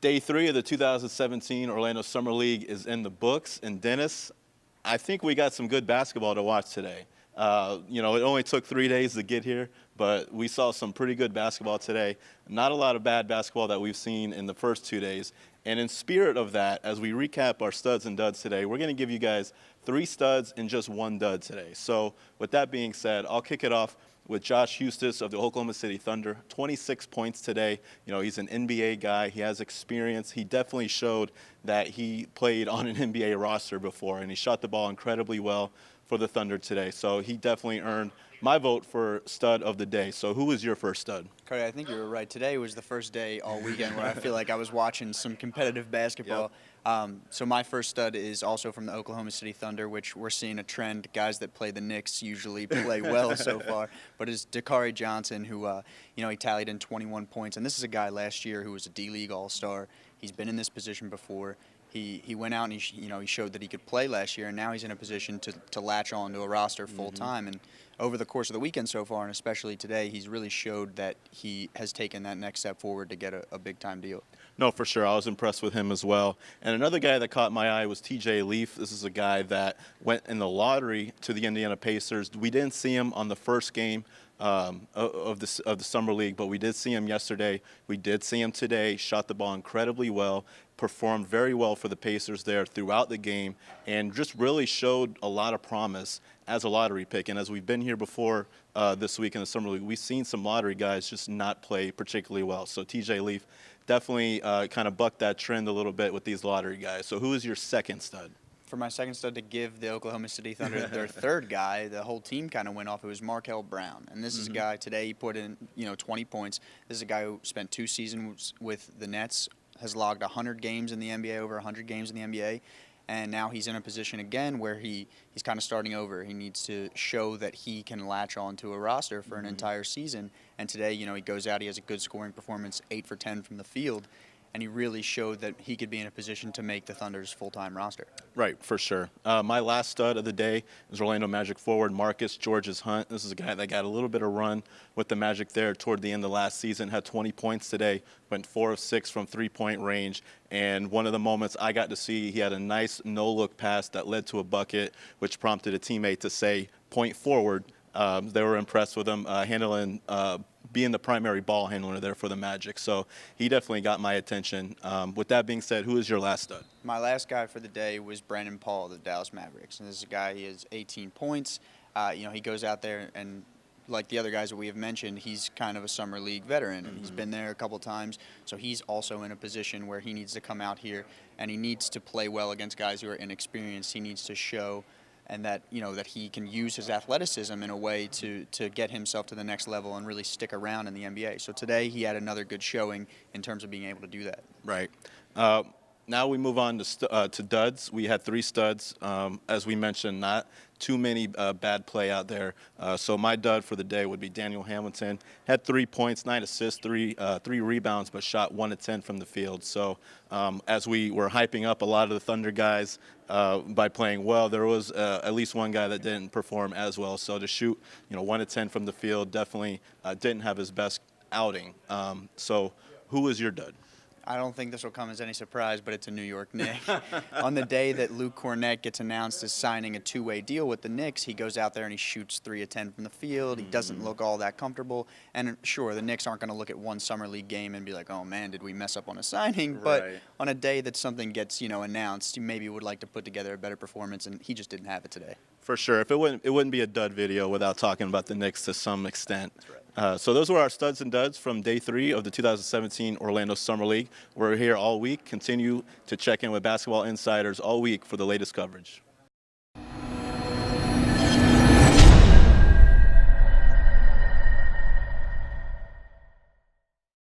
Day 3 of the 2017 Orlando Summer League is in the books. And Dennis, I think we got some good basketball to watch today. It only took 3 days to get here, but we saw some pretty good basketball today. Not a lot of bad basketball that we've seen in the first 2 days. And in spirit of that, as we recap our studs and duds today, we're going to give you guys 3 studs and just 1 dud today. So with that being said, I'll kick it off with Josh Huestis of the Oklahoma City Thunder. 26 points today. He's an NBA guy. He has experience. He definitely showed that he played on an NBA roster before, and he shot the ball incredibly well for the Thunder today. So he definitely earned my vote for stud of the day. So who was your first stud? Cody, I think you were right. Today was the first day all weekend where I feel like I was watching some competitive basketball. Yep. So my first stud is also from the Oklahoma City Thunder, which we're seeing a trend. Guys that play the Knicks usually play well so far. But it's Dakari Johnson, who he tallied in 21 points. And this is a guy last year who was a D-League All-Star. He's been in this position before. He went out and he showed that he could play last year, and now he's in a position to latch on to a roster full time. And over the course of the weekend so far, and especially today, he's really showed that he has taken that next step forward to get a big-time deal. No, for sure. I was impressed with him as well. And another guy that caught my eye was TJ Leaf. This is a guy that went in the lottery to the Indiana Pacers. We didn't see him on the first game of the Summer League, but we did see him yesterday. We did see him today. Shot the ball incredibly well, performed very well for the Pacers there throughout the game, and just really showed a lot of promise as a lottery pick. And as we've been here before this week in the Summer League, we've seen some lottery guys just not play particularly well. So TJ Leaf definitely kind of bucked that trend a little bit with these lottery guys. So who is your second stud? For my second stud to give the Oklahoma City Thunder their third guy, the whole team kind of went off. It was Markel Brown. And this is a guy today, he put in 20 points. This is a guy who spent 2 seasons with the Nets, has logged 100 games in the NBA, over 100 games in the NBA. And now he's in a position again where he's kind of starting over. He needs to show that he can latch on to a roster for an entire season. And today, he goes out, he has a good scoring performance, 8 for 10 from the field. And he really showed that he could be in a position to make the Thunder's full-time roster. Right, for sure. My last stud of the day is Orlando Magic forward Marcus Georges-Hunt. This is a guy that got a little bit of run with the Magic there toward the end of last season, had 20 points today, went 4 of 6 from three-point range. And one of the moments I got to see, he had a nice no-look pass that led to a bucket, which prompted a teammate to say, point forward. They were impressed with him being the primary ball handler there for the Magic. So he definitely got my attention. With that being said, who is your last stud? My last guy for the day was Brandon Paul of the Dallas Mavericks. And this is a guy, he has 18 points. He goes out there and, like the other guys that we have mentioned, he's kind of a summer league veteran, and he's been there a couple times. So he's also in a position where he needs to come out here and he needs to play well against guys who are inexperienced. He needs to show and that that he can use his athleticism in a way to get himself to the next level and really stick around in the NBA. So today he had another good showing in terms of being able to do that. Right. Now we move on to duds. We had 3 studs. As we mentioned, not too many bad play out there. So my dud for the day would be Daniel Hamilton. Had 3 points, 9 assists, 3 rebounds, but shot 1 of 10 from the field. So as we were hyping up a lot of the Thunder guys by playing well, there was at least one guy that didn't perform as well. So to shoot 1 of 10 from the field definitely didn't have his best outing. So who was your dud? I don't think this will come as any surprise, but it's a New York Knick. On the day that Luke Kornet gets announced as signing a 2-way deal with the Knicks, he goes out there and he shoots 3 of 10 from the field. He doesn't look all that comfortable. And sure, the Knicks aren't going to look at one summer league game and be like, oh man, did we mess up on a signing? Right. But on a day that something gets announced, you maybe would like to put together a better performance, and he just didn't have it today. For sure. It wouldn't be a dud video without talking about the Knicks to some extent. That's right. So those were our studs and duds from day 3 of the 2017 Orlando Summer League. We're here all week. Continue to check in with Basketball Insiders all week for the latest coverage.